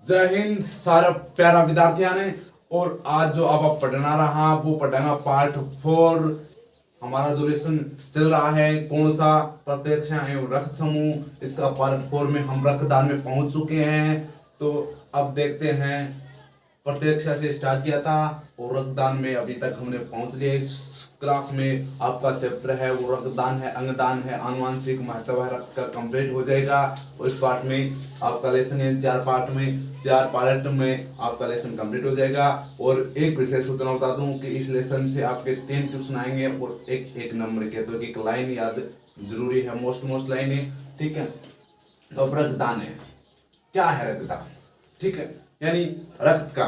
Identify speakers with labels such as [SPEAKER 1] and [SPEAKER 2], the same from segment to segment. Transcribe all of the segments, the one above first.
[SPEAKER 1] जय हिंद सारा प्यारा विद्यार्थियों ने। और आज जो अब आप पढ़ना रहा वो पढ़ेगा पार्ट 4। हमारा जो लेसन चल रहा है कौन सा, प्रत्यक्ष एवं रक्त समूह। इसका पार्ट 4 में हम रक्तदान में पहुंच चुके हैं। तो अब देखते हैं, प्रत्यक्ष से स्टार्ट किया था और रक्तदान में अभी तक हमने पहुंच लिया। इस क्लास में आपका चैप्टर है वो रक्तदान है, अंगदान है, आनुवांशिक महत्व है रक्त का कंप्लीट हो जाएगा। और इस पार्ट में आपका लेसन है 4 पार्ट में, 4 पार्ट में आपका लेसन कंप्लीट हो जाएगा। और एक विशेष सूचना बता दूं कि इस लेसन से आपके 3 क्वेश्चन आएंगे और एक नंबर के, तो एक लाइन याद जरूरी है, मोस्ट लाइन है, ठीक है। तो रक्तदान है, क्या है रक्तदान, ठीक है, यानी रक्त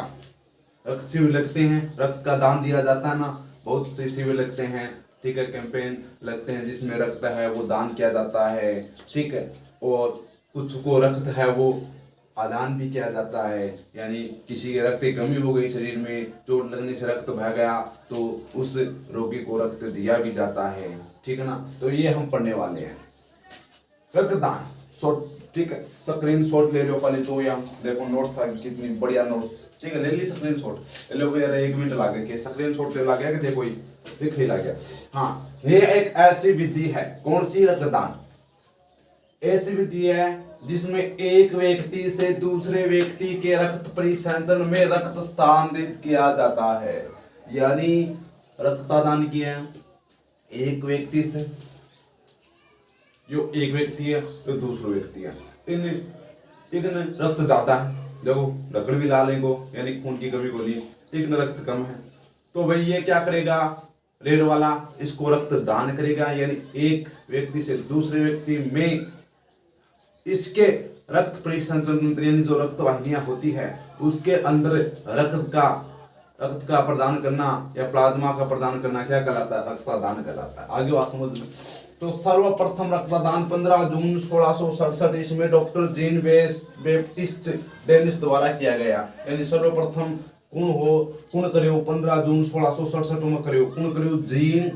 [SPEAKER 1] शिविर लगते हैं, रक्त का दान दिया जाता है ना, बहुत से शिविर लगते हैं, ठीक है, कैंपेन लगते हैं जिसमें रक्त है वो दान किया जाता है, ठीक है। और कुछ को रक्त है वो आदान भी किया जाता है, यानी किसी के रक्त की कमी हो गई, शरीर में चोट लगने से रक्त बह गया तो उस रोगी को रक्त दिया भी जाता है, ठीक है ना। तो ये हम पढ़ने वाले हैं रक्तदान शॉर्ट, ठीक है। स्क्रीन शॉट ले लो पहले तो, यहाँ देखो नोट्स आ कितनी बढ़िया नोट्स, ठीक है, ले ली स्क्रीन शॉट ले लो यार, 1 मिनट लगे कि स्क्रीन शॉट ले ला गया कि देखो दिख ही ला गया। हाँ, ये एक ऐसी विधि है, कौन सी, रक्तदान। ऐसी विधि है जिसमें एक व्यक्ति से दूसरे व्यक्ति के रक्त परिसंचरण में रक्त स्थानांतरित किया जाता है, यानी रक्तदान किया एक व्यक्ति से, जो एक व्यक्ति है जो दूसरा व्यक्ति है, इन रक्त ज्यादा है, देखो लकड़ भी ला लेंगे, यानी खून की कमी को नहीं, एक रक्त कम है, तो भाई ये क्या करेगा, रेड वाला इसको रक्त दान करेगा, यानी एक व्यक्ति से दूसरे व्यक्ति में इसके रक्त परिसंचरण, यानी जो रक्त वाहिनियां होती है उसके अंदर रक्त का प्रदान करना या प्लाज्मा का प्रदान करना क्या कहलाता है, रक्तदान कहलाता है। आगे बात समझ में। तो सर्वप्रथम रक्तदान 15 जून 1667 इसमें डॉक्टर जीन बैप्टिस्ट डेनिस द्वारा किया गया, यानी सर्वप्रथम कौन करियो 15 जून 1667 में करियो जीन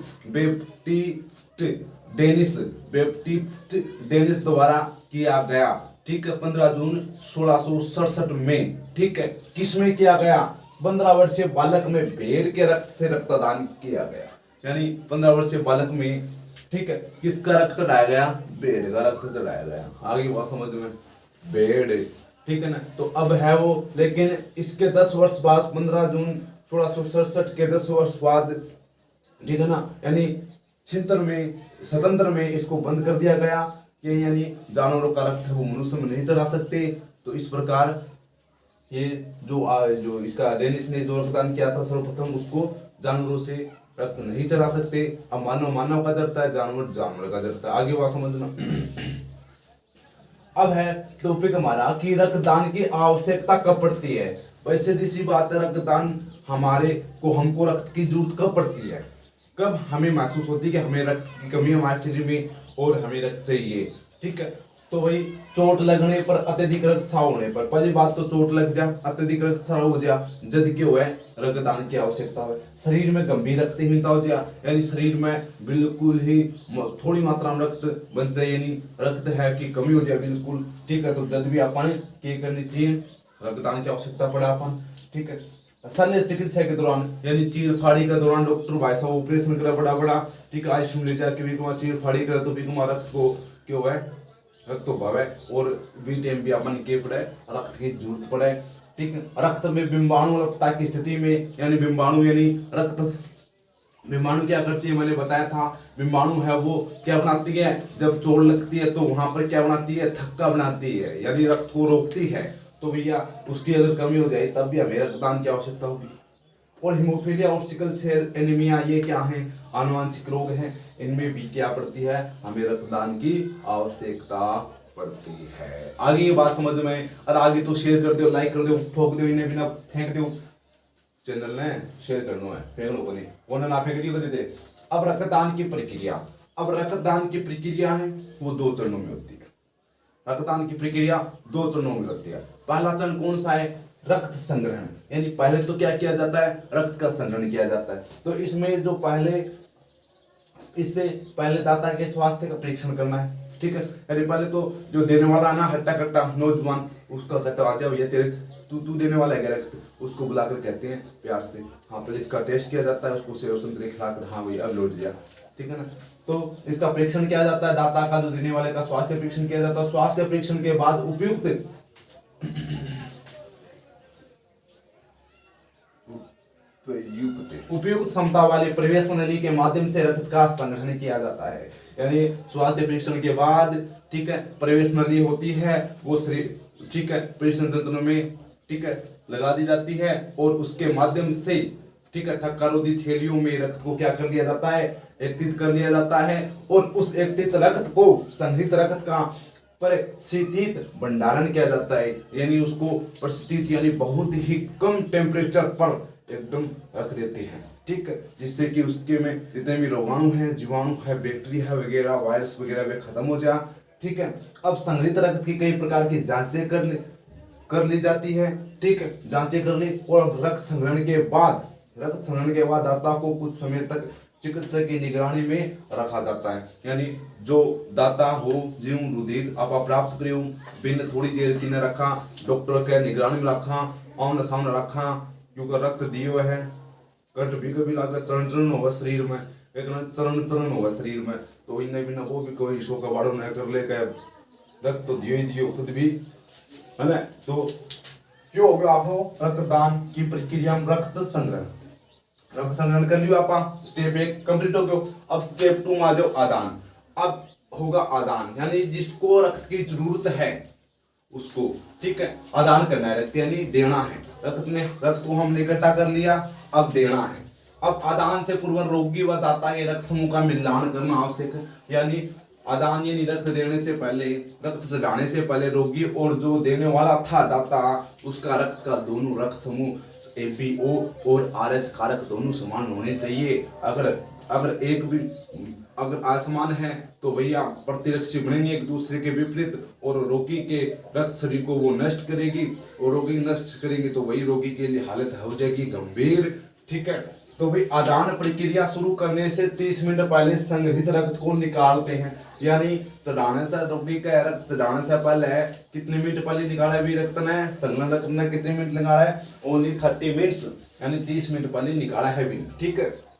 [SPEAKER 1] बैप्टिस्ट डेनिस द्वारा किया गया, ठीक है, 15 जून 1667 में, ठीक है। किसमें किया गया, 15 वर्षीय बालक में भेड़ के रक्त से रक्तदान किया गया, यानी 15 वर्षीय बालक में, ठीक है, किसका रक्त चढ़ाया गया, भेड़ का रक्त चढ़ाया गया। आगे बात समझ में, भेड़, ठीक है ना। तो अब है वो, लेकिन इसके 10 वर्ष बाद 15 जून 1667 के 10 वर्ष बाद, ठीक है ना, यानी स्वतंत्र में इसको बंद कर दिया गया कि यानी जानवरों का रक्त है वो मनुष्य में नहीं चढ़ा सकते। तो इस प्रकार ये जो इसका डेनिस ने जो रक्तदान किया था सर्वप्रथम, उसको जानवरों से रक्त नहीं चढ़ा सकते। अब मानव का जड़ता है, जानवर का जड़ता है। आगे बात समझना। अब है टॉपिक हमारा कि रक्तदान की आवश्यकता कब पड़ती है। वैसे सी बात है, रक्तदान हमको रक्त की जरूरत कब पड़ती है, कब हमें महसूस होती है कि हमें रक्त की कमी है हमारे शरीर में और हमें रक्त चाहिए, ठीक है। तो वही चोट लगने पर, अत्यधिक रक्तस्राव होने पर, पहली बात तो चोट लग जा, अत्यधिक रक्तस्राव हो जा, जब क्यों है रक्तदान की आवश्यकता है। शरीर में गंभीर रक्तहीनता हो जा, यानी शरीर में बिल्कुल ही थोड़ी मात्रा में रक्त बन जाए, यानी रक्त है कि कमी हो जाए बिल्कुल, ठीक है। तो जब भी अपन क्या करनी चाहिए, रक्तदान की आवश्यकता पड़ा अपन, ठीक है। शल्य चिकित्सा के दौरान, यानी चीर फाड़ी के दौरान डॉक्टर भाई साहब ऑपरेशन करा बड़ा, ठीक है, आईसीयू ले जाके भी चीर फाड़ी करे तो भी रक्त को क्यों है, रक्त तो भावे और भी टाइम भी अपन के पड़े रक्त की जरूरत पड़े, ठीक है। रक्त में बिंबाणुता की स्थिति में, यानी बिंबाणु क्या करती है, मैंने बताया था, बिंबाणु है वो क्या बनाती है, जब चोट लगती है तो वहां पर क्या बनाती है, थक्का बनाती है, यानी रक्त को रोकती है। तो भैया उसकी अगर कमी हो जाए तब भी हमें रक्तदान की आवश्यकता होगी। और हीमोफीलिया और सिकल सेल एनीमिया, ये क्या है, आनुवांशिक रोग हैं, इनमें भी क्या पड़ती है, हमें रक्तदान की आवश्यकता पड़ती है। आगे ये बात समझ में, और आगे तो शेयर कर दो, लाइक कर दो, ठोक दो, इन्हें बिना फेंक दो, चैनल ने शेयर करना है, फेंक लो नहीं, वो ना फेंक दियो दे। अब रक्तदान की प्रक्रिया है वो 2 चरणों में होती है। रक्तदान की प्रक्रिया 2 चरणों में होती है। पहला चरण कौन सा है, रक्त संग्रहण, यानी पहले तो क्या किया जाता है, रक्त का संग्रहण किया जाता है। तो इसमें जो इससे पहले दाता के स्वास्थ्य का परीक्षण करना है, ठीक है। यानी पहले तो जो देने वाला ना हट्टा कट्टा नौजवान उसका कटवा दिया, भैया तेरे तू देने वाला है रक्त, उसको बुलाकर कहते हैं प्यार से, हाँ पहले इसका टेस्ट किया जाता है, उसको सेव संतरे खिलाकर हाँ भैया अब लौट दिया, ठीक है ना। तो इसका परीक्षण किया जाता है, दाता का जो देने वाले का स्वास्थ्य परीक्षण किया जाता है। स्वास्थ्य परीक्षण के बाद उपयुक्त क्षमता वाले प्रवेश नली के माध्यम से रक्त का संग्रहण किया जाता है। यानी स्वास्थ्य परीक्षण के बाद, ठीक है, प्रवेश नली होती है वो शरीर, ठीक है, परीक्षण तंत्र में, ठीक है, लगा दी जाती है और उसके माध्यम से, ठीक है, थक्कारोधी थैलियों में रक्त को क्या कर लिया जाता है, एकत्रित कर लिया जाता है और उस एकत्रित रक्त को संग्रहित रक्त का परिस्थित भंडारण किया जाता है। यानी उसको परिस्थित यानी बहुत ही कम टेम्परेचर पर एकदम रख देते हैं, ठीक है, जिससे कि उसके में जितने भी रोगाणु हैं, जीवाणु है, बैक्टीरिया वगैरह, वायरस वगैरह वे खत्म हो जाए, ठीक है। अब संग्रहित रक्त की कई प्रकार की जांचें कर ली जाती है, ठीक है, जांचें कर ली और रक्त संग्रहण के बाद दाता को कुछ समय तक चिकित्सक की निगरानी में रखा जाता है। यानी जो दाता हो ज्यों रुधिर आप प्राप्त करियो बिन थोड़ी देर की न रखा, डॉक्टर के निगरानी में रखा, आमने सामने रखा, क्योंकि रक्त दियो है, कंठ भी कभी लागत चरण होगा शरीर में, चरण होगा शरीर में, तो इन्हें भी ना वो भी कोई शो का बाड़ो न कर ले, रक्त तो दियो खुद भी, है ना। तो क्यों हो गया आपको रक्तदान की प्रक्रिया में रक्त संग्रहण कर लियो आप, स्टेप 1 कंप्लीट हो गयो। अब स्टेप 2 में आ जाओ आदान। अब होगा आदान, यानी जिसको रक्त की जरूरत है उसको, ठीक है, आदान करना है, रक्त यानी देना है। रक्त को हमने इकट्ठा कर लिया, अब देना है। अब आदान से पूर्व रोगी व दाता के रक्त समूह का मिलान करना आवश्यक है। यानी आदान यानी रक्त देने से पहले, रक्त चढ़ाने से पहले रोगी और जो देने वाला था दाता, उसका रक्त का दोनों रक्त समूह एपीओ और आरएच कारक दोनों समान होने चाहिए। अगर असमान है तो भैया प्रतिरक्षी बनेंगे एक दूसरे के विपरीत, और रोगी के रक्त शरीर को वो नष्ट करेगी, और रोगी नष्ट करेगी तो वही रोगी के लिए हालत हो जाएगी गंभीर, ठीक है। तो भाई आदान प्रक्रिया शुरू करने से 30 मिनट पहले संग्रहित रक्त को निकालते हैं। यानी चढ़ाने से रोगी का रक्त चढ़ाने से पहले कितने मिनट पहले निकाला है भी रक्त ने, संग्रहण रक्त ने कितने मिनट निकाला है, ओनली 30 मिनट्स, यानी 30 मिनट पहले निकाला है भी, ठीक है।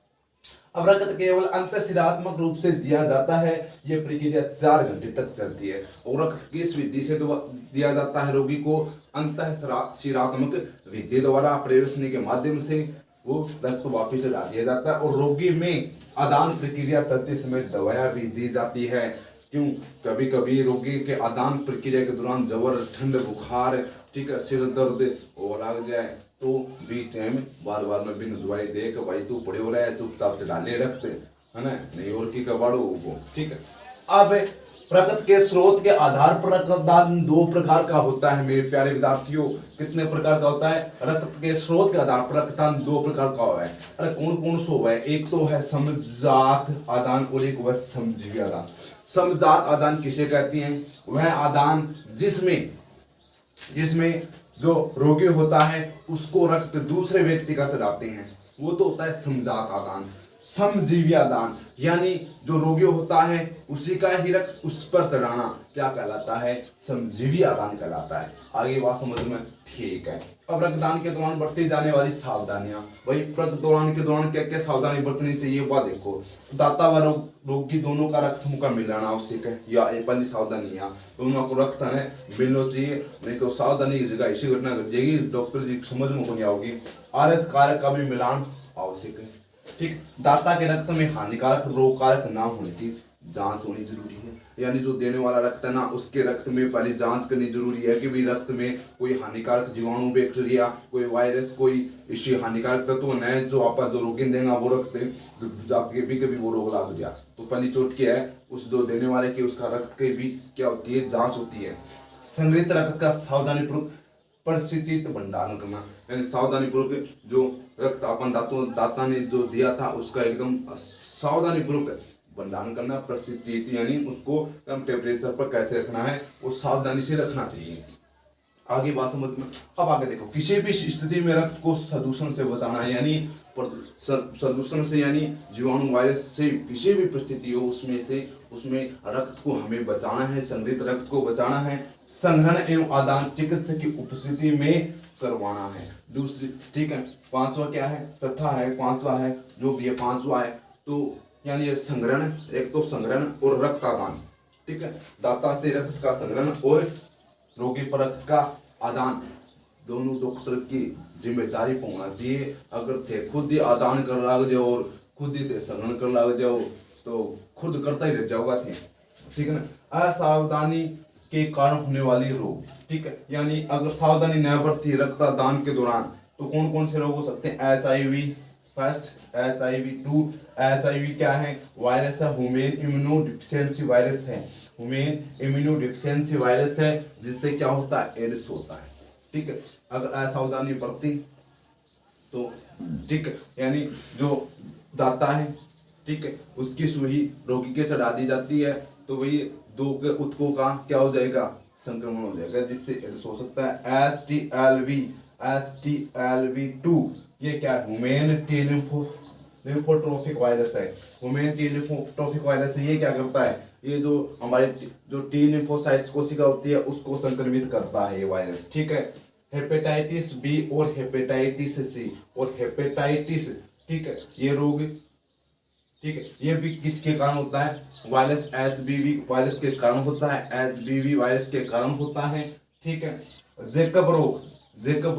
[SPEAKER 1] अब रक्त केवल अंतःशिरात्मक रूप से दिया जाता है। यह प्रक्रिया 4 घंटे तक चलती है। और रक्त किस विधि से दिया जाता है रोगी को, अंतःशिरात्मक विधि द्वारा प्रवेशने के माध्यम से वो रक्त वापिस चढ़ा दिया जाता है। और रोगी में आदान प्रक्रिया चलते समय दवाइयां भी दी जाती है। क्यों, कभी कभी रोगी के आदान प्रक्रिया के दौरान जबर ठंड बुखार, ठीक है, सिर दर्द और लग जाए तो भी टाइम बार बार में बिन दवाई दे के भाई तू पड़े हो रहा है, चुपचाप से डाले रखते है ना, नहीं और की कबाड़ो वो, ठीक है। अब रक्त के स्रोत के आधार पर रक्तदान 2 प्रकार का होता है मेरे प्यारे विद्यार्थियों। कितने प्रकार का होता है? रक्त के स्रोत के आधार पर रक्तदान 2 प्रकार का हुआ है। अरे कौन कौन सा हुआ है? एक तो है समजात आदान और एक वह समजीवी आदान। समजात आदान किसे कहती हैं? वह आदान जिसमें जो रोगी होता है उसको रक्त दूसरे व्यक्ति का चढ़ाते हैं, वो तो होता है समजात आदान। समजीवी आदान यानी जो रोगी होता है उसी का ही रक्त उस पर चढ़ाना क्या कहलाता है? समजीवी आदान कहलाता है। आगे बात समझ में ठीक है। अब रक्तदान के दौरान बरती जाने वाली सावधानियां, वही रक्तदान के दौरान क्या क्या सावधानी बरतनी चाहिए वह देखो। दाता व रोगी दोनों का रक्त समूह का मिलाना आवश्यक है, या पहली सावधानी है दोनों को रक्त है मिलना चाहिए, नहीं तो सावधानी की जगह ऐसी घटना घट जाएगी, डॉक्टर जी समझ में नहीं आओगी। आरएच कारक का भी मिलान आवश्यक है, ठीक। दाता के रक्त में हानिकारक रोग कारक ना होने की जांच होनी जरूरी है। यानी जो देने वाला रक्त है ना, उसके रक्त में पहले जांच करनी जरूरी है कि भाई रक्त में कोई हानिकारक जीवाणु, बैक्टीरिया, कोई वायरस, कोई इसी हानिकारक तत्व न जो आप जो रोगी देगा वो रक्त जाके भी कभी वो रोग लग जाए तो पहली चोट क्या है उस जो देने वाले की उसका रक्त की भी क्या होती है, जांच होती है। संग्रहित रक्त का सावधानी पूर्वक परिस्थित भंडारण करना, यानी सावधानी पूर्वक जो रक्त अपन दाता ने जो दिया था उसका एकदम सावधानी पूर्वक भंडारण करना। परिस्थिति यानी उसको कम टेम्परेचर पर कैसे रखना है वो सावधानी से रखना चाहिए। आगे बात समझ में। अब आगे देखो, किसी भी स्थिति में रक्त को प्रदूषण से बचाना है, यानी प्रदूषण से यानी जीवाणु वायरस से किसी भी परिस्थिति हो उसमें रक्त को हमें बचाना है, संग्रहित रक्त को बचाना है, संग्रहण एवं आदान चिकित्सक की उपस्थिति में करवाना है। दूसरी, ठीक है, पांचवा क्या है, छठा है, पांचवा है, जो भी है पांचवा है, तो यानी संग्रहण, एक तो संग्रहण और रक्त आदान, ठीक है, दाता से रक्त का संग्रहण और रोगी पर रक्त का आदान, दोनों डॉक्टर की जिम्मेदारी पर होना चाहिए। अगर थे खुद ही आदान कर लग जाओ और खुद ही संग्रहण कर लग जाओ तो खुद करता ही रह जाओगा थे, ठीक है ना। असावधानी के कारण होने वाली रोग, ठीक है, यानी अगर सावधानी न बरती रक्तदान के दौरान तो कौन कौन से रोग हो सकते हैं। HIV फर्स्ट, HIV 2, HIV क्या है, वायरस है, ह्यूमन इम्यूनो डिफिशियंसी वायरस है, ह्यूमन इम्यूनो डिफिशियंसी वायरस है, जिससे क्या होता है, एड्स होता है, ठीक है। अगर असावधानी बरती तो, ठीक है, यानी जो दाता है, ठीक है, उसकी सुई रोगी के चढ़ा दी जाती है तो वही दो के उत्कों का क्या हो जाएगा, संक्रमण हो जाएगा, जिससे एड्स हो सकता है। STLV2 ये क्या है, ह्यूमन टी लिम्फोट्रोपिक वायरस है, ह्यूमन टी लिम्फोट्रोपिक वायरस है। ये क्या करता है, ये जो हमारे जो टी लिम्फोसाइट्स कोशिका होती है उसको संक्रमित करता है ये वायरस, ठीक है। हेपेटाइटिस बी और हेपेटाइटिस सी और हेपेटाइटिस, ठीक है, ये रोग, ठीक है, ये भी किसके कारण होता है, वायरस HBV वायरस के कारण होता है, HBV वायरस के कारण होता है, ठीक है। जैकब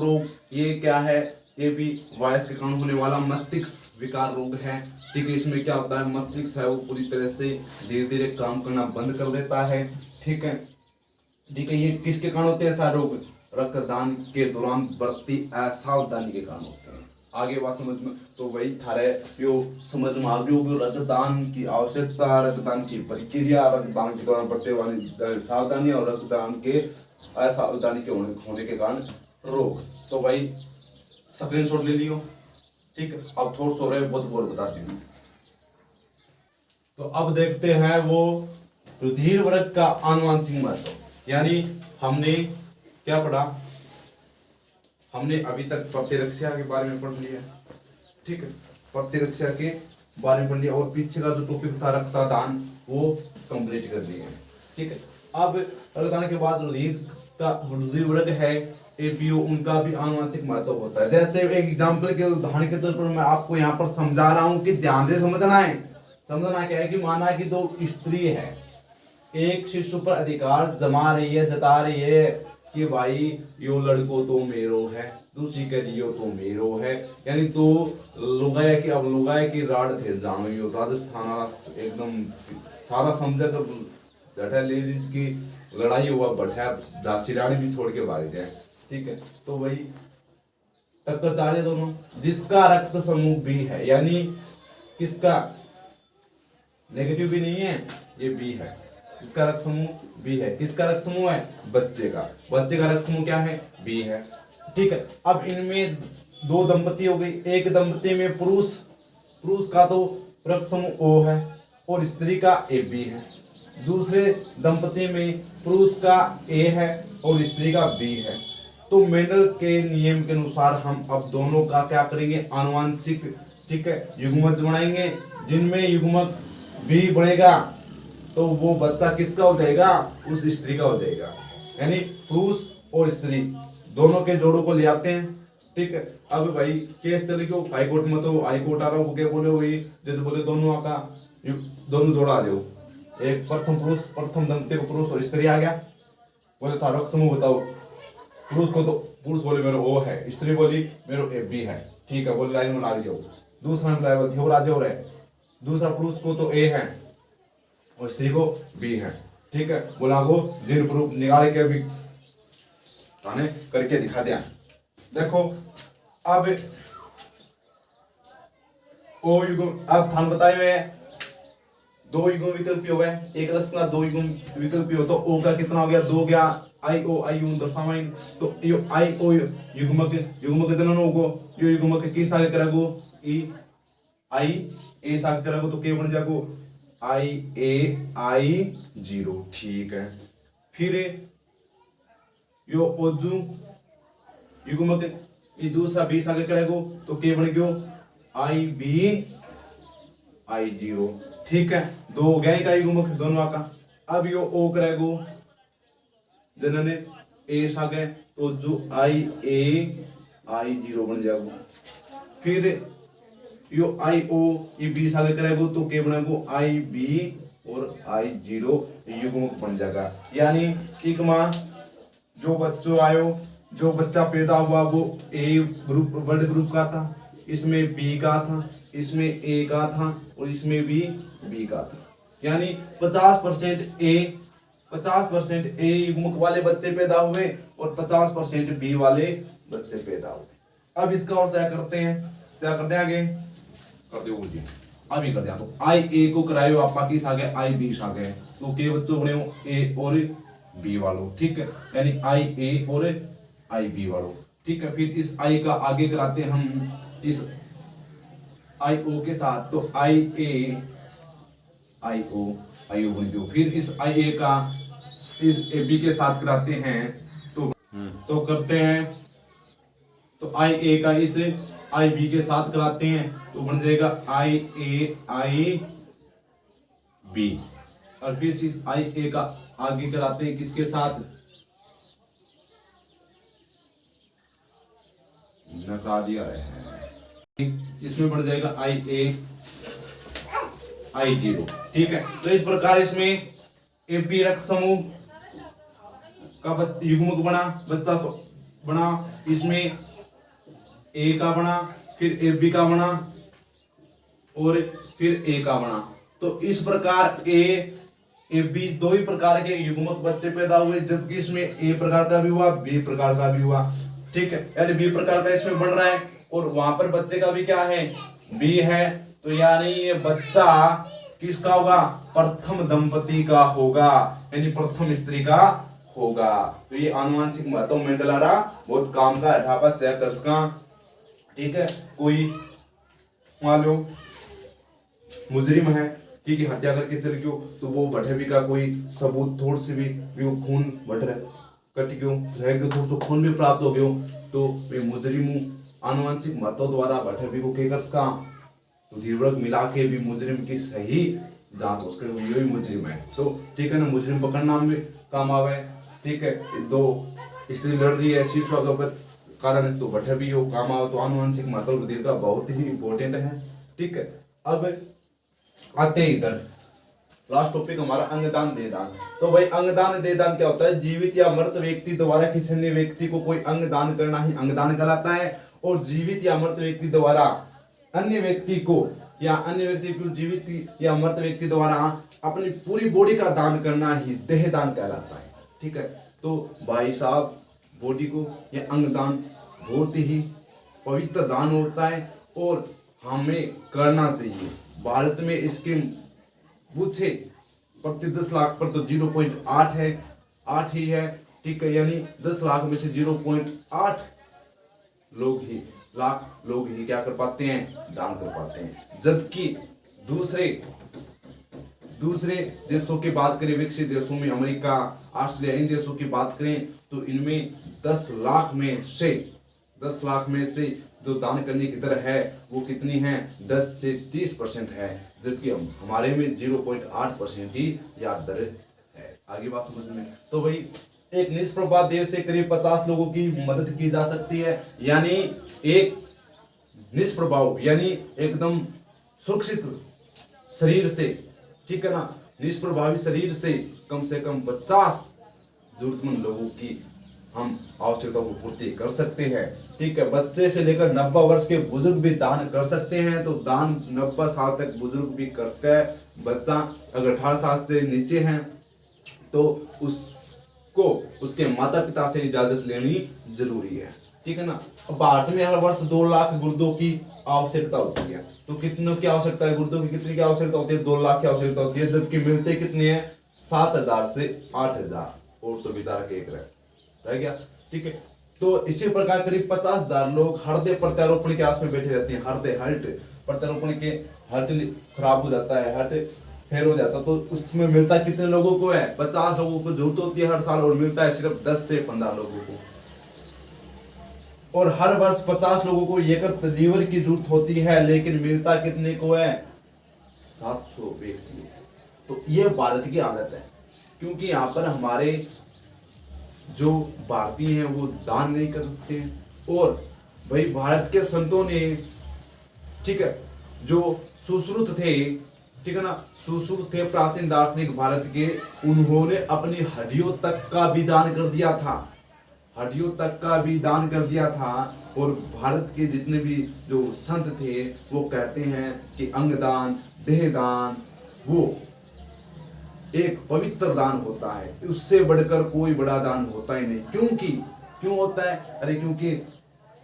[SPEAKER 1] रोग ये क्या है, ये भी वायरस के कारण होने वाला मस्तिष्क विकार रोग है, ठीक है। इसमें क्या होता है, मस्तिष्क है वो पूरी तरह से धीरे धीरे काम करना बंद कर देता है, ठीक है, ठीक है। ये किसके कारण होते हैं सारे रोग, रक्तदान के दौरान बरती असावधानी के कारण होते हैं। आगे बात समझ में, तो वही थारे यो समझ में आ गई, रक्तदान की आवश्यकता, रक्तदान की प्रक्रिया, रक्तदान के दौरान बरतने वाली सावधानी और रक्तदान के असावधानी के होने के कारण रोग। तो भाई स्क्रीनशॉट ले लियो, ठीक है। अब थोड़ा सो रहे बहुत बोल बताते हैं। तो अब देखते हैं वो रुधिर वर्ग का आनुवंशिक महत्व, यानी हमने क्या पढ़ा, हमने अभी तक प्रतिरक्षा के बारे में पढ़ लिया, ठीक है, प्रतिरक्षा के बारे में पढ़ लिया और पीछे का जो टॉपिक था रक्तदान वो कंप्लीट कर लिया, ठीक है। अब रक्तदान के बाद रुधिर वर्ग है APO, उनका भी आनुवंशिक महत्व होता है। जैसे एक एग्जाम्पल के उदाहरण के तौर पर मैं आपको यहाँ पर समझा रहा हूँ कि ध्यान से समझना है। समझना क्या है कि माना कि दो स्त्री है, एक शिशु पर अधिकार जमा रही है, जता रही है कि भाई यो लड़को तो मेरो है, दूसरी कह रही हो तो मेरो है, यानी तो लुगाया की, अब लुगाया की राड थे जानो, यो राजस्थान एकदम सारा समझा कर बैठा, लेडीज की लड़ाई हुआ बैठा, झांसी रानी भी छोड़ के भाग जाए, ठीक है। तो वही टक्कर चाह रहे दोनों, जिसका रक्त समूह बी है, यानी किसका, नेगेटिव भी नहीं है, ये बी है, इसका रक्त समूह बी है। किसका रक्त समूह है, बच्चे का रक्त समूह क्या है, बी है, ठीक है। अब इनमें दो दंपति हो गई, एक दंपति में पुरुष का तो रक्त समूह ओ है और स्त्री का ए बी है, दूसरे दंपति में पुरुष का ए है और स्त्री का बी है। तो मेंडल के नियम के अनुसार हम अब दोनों का क्या करेंगे, आनुवंशिक, ठीक है, युग्मज बनाएंगे, जिनमें युग्मक बी बढ़ेगा तो वो बच्चा किसका हो जाएगा, उस स्त्री का हो जाएगा, यानी पुरुष और स्त्री दोनों के जोड़ों को ले आते हैं, ठीक है। अब भाई केस चले गयो हाई कोर्ट में, तो हाई कोर्ट आ रहा हूँ, क्या बोले वही, जैसे बोले दोनों का दोनों जोड़ा आ जाओ, एक प्रथम दंपति को पुरुष और स्त्री आ गया, बोले था रक्त समूह बताओ, पुरुष बोले मेरो ओ है, स्त्री बोली मेरो ए बी है, ठीक है, बोले लाइन में लाग जाओ, दूसरा दूसरा पुरुष को तो ए है और स्त्री को बी है, ठीक है, बोला वो जिन प्रूफ निकाल के भी थाने करके दिखा दिया। देखो अब ओ युग्म, अब थान बताए हुए दो युग्म विकल्प हो गए, एक रचना दो युग्म विकल्प हो, तो ओ का कितना हो गया, दो गया, आई ओ दर्शावाइन, तो यो आई ओ युग्मक जनन होगो, यो युग्मक किस आगे करेगो, ई आई ए साग करेगो, तो क्या बन जाएगो I0, ठीक है। फिर यो ओजू युग्मक ये दूसरा 20 आगे करेगो तो के बन गयो आई बी आई जीरो। ठीक है, दो हो गया का युग्मक दोनों का। अब यो ओ करेगो जनने ए आगे तो जो आई ए आई जीरो बन जाएगा। फिर यो आई ओ ये 20 आगे करेगो तो के बनेगो आई बी और आई जीरो युग्मक बन जाएगा। यानी एक माँ जो बच्चों आयो जो बच्चा पैदा हुआ वो ए ग्रुप वर्ड ग्रुप का था, इसमें बी का था, इसमें ए का था और इसमें भी बी का था। यानी 50% ए 50% ए युग्मक वाले बच्चे पैदा हुए और 50% बी वाले बच्चे पैदा हुए। अब इसका और क्या करते हैं, क्या करते हैं आगे कर दो जी, अभी कर दिया। तो आई ए को करायो आपका किस आ गया आई बी आ गए तो के बच्चों बने हो ए और बी वालों। ठीक है, यानी आई ए और आई बी वालों। ठीक है, फिर इस आई का आगे कराते हैं हम इस आई ओ के साथ तो आई ए आई ओ बन गया। फिर इस आई ए का इस ए बी के साथ कराते हैं तो करते हैं तो आई ए का इस आई बी के साथ कराते हैं तो बन जाएगा आई ए आई बी। और फिर इस आई ए का आगे कराते हैं किसके साथ नका दिया है, इसमें बढ़ जाएगा आई ए आई जीरो। ठीक है, तो इस प्रकार इसमें एपी रक्त समूह का युग्मक बना बच्चा बना, इसमें ए का बना, फिर ए बी का बना और फिर ए का बना। तो इस प्रकार ए बी दो ही प्रकार के युग्मक बच्चे पैदा हुए, जबकि इसमें ए प्रकार का भी हुआ बी प्रकार का भी हुआ। ठीक है, यानी बी प्रकार का इसमें बन रहा है और वहां पर बच्चे का भी क्या है बी है। तो यानी ये बच्चा किसका होगा प्रथम दंपति का होगा, यानी प्रथम स्त्री का होगा। तो ये आनुवंशिक महत्व मेंडलारा बहुत काम का ढापा चेक कर सका। ठीक है, कोई मान लो मुजरिम है, ठीक है, हत्या करके चल गयो तो वो बटे भी का कोई सबूत थोड़ से भी वो खून बढ़ रहा कट गयो रह गयो थोड़ा सा खून भी प्राप्त हो गयो तो वे मुजरिम आनुवंशिक महत्व द्वारा बटे भी को के कर सका तो धीरवर्ग मिला के भी मुजरिम की सही जांच उसके यही मुजरिम है। तो ठीक है ना, मुजरिम पकड़ना में काम आवे। ठीक है, दो इसलिए लड़ रही है शीर्ष कारण तो बटे भी हो काम आवे। तो आनुवंशिक महत्व दीर्घ का बहुत ही इंपॉर्टेंट है। ठीक है, अब आते हैं इधर लास्ट टॉपिक हमारा अंगदान देदान। तो भाई अंगदान देदान क्या होता है, जीवित या मृत व्यक्ति द्वारा किसी अन्य व्यक्ति को कोई अंगदान करना ही अंगदान कहलाता है। और जीवित या मृत व्यक्ति द्वारा अन्य व्यक्ति को या अन्य व्यक्ति को जीवित या मृत व्यक्ति द्वारा अपनी पूरी बॉडी का दान करना ही देहदान कहलाता है। ठीक है, तो भाई साहब बॉडी को या अंगदान बहुत ही पवित्र दान होता है और हमें करना चाहिए। भारत में इसके पूछे प्रति 10 लाख पर तो 0.8 है, 8 ही है। ठीक है, यानी 10 लाख में से 0.8 लाख लोग ही क्या कर पाते हैं दान कर पाते हैं। जबकि दूसरे देशों की बात करें, विकसित देशों में अमेरिका ऑस्ट्रेलिया इन देशों की बात करें तो इनमें 10 लाख में से जो दान करने की दर है वो कितनी है 10 से 30% है, जबकि हमारे में 0.8% ही यह दर है। आगे बात समझ में। तो भाई एक निष्प्रभाव देश से करीब 50 लोगों की मदद की जा सकती है। यानी एक निष्प्रभाव यानी एकदम सुरक्षित शरीर से, ठीक है ना, निष्प्रभावी शरीर से कम 50 जरूरतमंद लोगों की हम आवश्यकताओं को पूर्ति कर सकते हैं। ठीक है, बच्चे से लेकर 90 वर्ष के बुजुर्ग भी दान कर सकते हैं। तो दान 90 साल तक बुजुर्ग भी कर सकते हैं। बच्चा अगर 18 साल से नीचे है तो उसको उसके माता पिता से इजाजत लेनी जरूरी है। ठीक है ना। भारत में हर वर्ष 2 लाख गुर्दों की आवश्यकता होती है। तो कितनों की आवश्यकता है, गुर्दों की कितनी की आवश्यकता होती है, 2 लाख की आवश्यकता होती है। जबकि मिलते कितने हैं 7,000 से 8,000 और तो बेचारा के एक रह गया। ठीक है, तो इसी प्रकार करीब 50,000 लोग हृदय प्रत्यारोपण के आस में बैठे रहते हैं। हृदय हर्ट प्रत्यारोपण के हर्ट खराब हो जाता है, हर्ट फेल हो जाता तो उसमें मिलता कितने लोगों को है? 50 लोगों को जरूरत होती है हर साल और मिलता है सिर्फ 10 से 15 लोगों को। और हर वर्ष 50 लोगों को यकृत लीवर की जरूरत होती है, लेकिन मिलता कितने को है? 700 व्यक्ति। तो ये भारत की आदत है, क्योंकि यहाँ पर हमारे जो भारतीय हैं वो दान नहीं करते हैं। और भाई भारत के संतों ने, ठीक है, जो सुश्रुत थे, ठीक है ना, सुश्रुत थे प्राचीन दार्शनिक भारत के, उन्होंने अपनी हड्डियों तक का भी दान कर दिया था, हड्डियों तक का भी दान कर दिया था। और भारत के जितने भी जो संत थे वो कहते हैं कि अंगदान, देहदान वो एक पवित्र दान होता है, उससे बढ़कर कोई बड़ा दान होता ही नहीं। क्यों होता है? अरे क्योंकि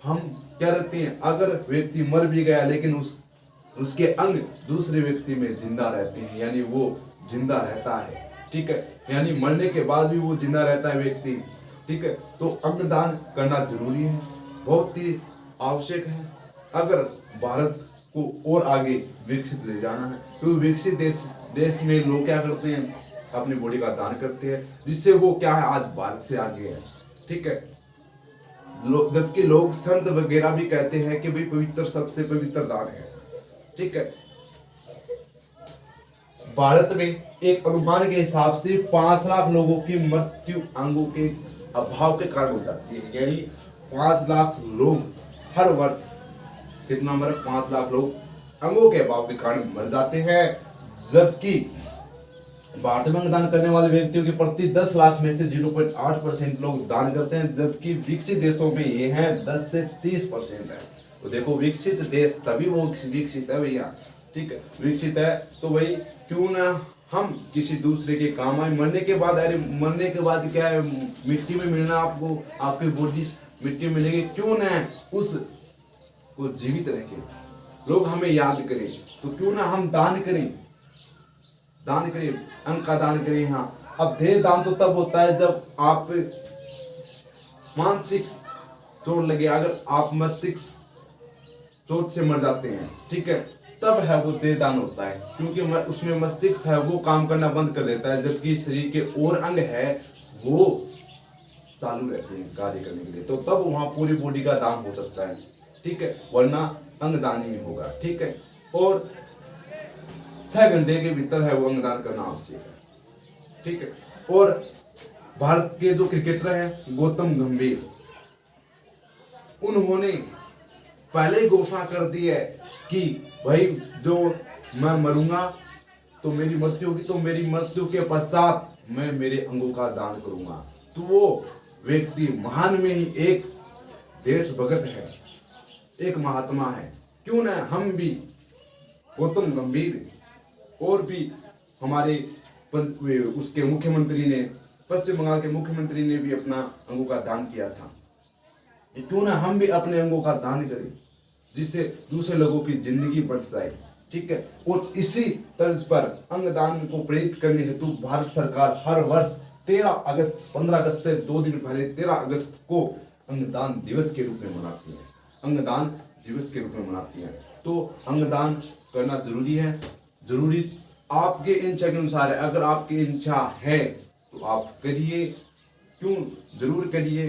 [SPEAKER 1] हम क्या रहते हैं, अगर व्यक्ति मर भी गया लेकिन उसके अंग दूसरे व्यक्ति में जिंदा रहते हैं, यानी वो जिंदा रहता है, ठीक है, यानी मरने के बाद भी वो जिंदा रहता है व्यक्ति, ठीक है। तो अंगदान करना जरूरी है, बहुत ही आवश्यक है अगर भारत को और आगे विकसित ले जाना है। क्योंकि विकसित देश में लोग क्या करते हैं, अपनी बॉडी का दान करते हैं, जिससे वो क्या है, आज भारत से आगे है, ठीक है। जबकि लोग संत वगैरह भी कहते हैं कि भाई पवित्र सबसे पवित्र दान है, ठीक है। भारत में एक अनुमान के हिसाब से 5 लाख लोगों की मृत्यु अंगों के अभाव के कारण हो जाती है, यानी 5 लाख लोग हर वर्ष कितना मर 5 लाख लोग अंगों के अभाव के कारण मर जाते हैं। जबकि भारत में दान करने वाले व्यक्तियों के प्रति 10 लाख में से 0.8% लोग दान करते हैं, जबकि विकसित देशों में ये है 10 से 30% है। तो देखो विकसित देश तभी वो विकसित है भैया, ठीक है, विकसित है। तो भाई क्यों ना हम किसी दूसरे के काम आए। मरने के बाद, अरे मरने के बाद क्या है, मिट्टी में मिलना, आपको आपकी बॉडी मिट्टी में मिलेगी, क्यों ना उस को जीवित रखे, लोग हमें याद करें। तो क्यों ना हम दान करें, अंग का दान करें। हाँ, अब देह दान तो तब होता है जब आप मानसिक चोट लगे, अगर आप मस्तिष्क चोट से मर जाते हैं, ठीक है, तब है वो देह दान होता है, क्योंकि उसमें मस्तिष्क है वो काम करना बंद कर देता है, जबकि शरीर के और अंग है वो चालू रहते हैं कार्य करने के लिए, तो तब वहां पूरी बॉडी का दान हो सकता है, ठीक है, वरना अंगदान ही होगा, ठीक है। और 6 घंटे के भीतर है वो अंगदान करना आवश्यक है, ठीक है। और भारत के जो क्रिकेटर हैं गौतम गंभीर, उन्होंने पहले ही घोषणा कर दी है कि भाई जो मैं मरूंगा तो मेरी मृत्यु होगी, तो मेरी मृत्यु के पश्चात मैं मेरे अंगों का दान करूंगा। तो वो व्यक्ति महान में ही एक देशभक्त है, एक महात्मा है। क्यों ना हम भी गौतम गंभीर और भी हमारे उसके मुख्यमंत्री ने, पश्चिम बंगाल के मुख्यमंत्री ने भी अपना अंगों का दान किया था, क्यों ना हम भी अपने अंगों का दान करें, जिससे दूसरे लोगों की जिंदगी बच जाए, ठीक है। और इसी तर्ज पर अंगदान को प्रेरित करने हेतु भारत सरकार हर वर्ष 15 अगस्त से 2 दिन पहले 13 अगस्त को अंगदान दिवस के रूप में मनाती है, अंगदान दिवस के रूप में मनाती है। तो अंगदान करना जरूरी है, जरूरी आपके इच्छा के अनुसार है। अगर आपकी इच्छा है तो आप करिए, क्यों जरूर करिए,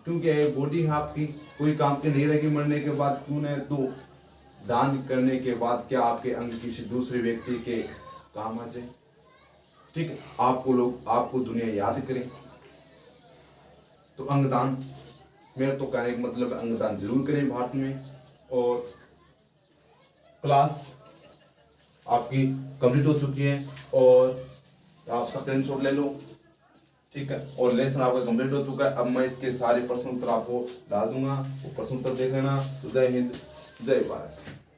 [SPEAKER 1] क्योंकि बॉडी है आपकी, कोई काम के नहीं रहेगी मरने के बाद। क्यों नहीं, तो दान करने के बाद क्या आपके अंग किसी दूसरे व्यक्ति के काम आ जाए, ठीक है, आपको दुनिया याद करे। तो अंगदान, मेरा तो कहने का मतलब अंगदान जरूर करें भारत में। और क्लास आपकी कंप्लीट हो चुकी है और आप स्क्रीनशॉट ले लो, ठीक है, और लेसन आपका कंप्लीट हो चुका है। अब मैं इसके सारे प्रश्न उत्तर आपको डाल दूंगा, वो प्रश्न उत्तर देख लेना। तो जय हिंद, जय भारत।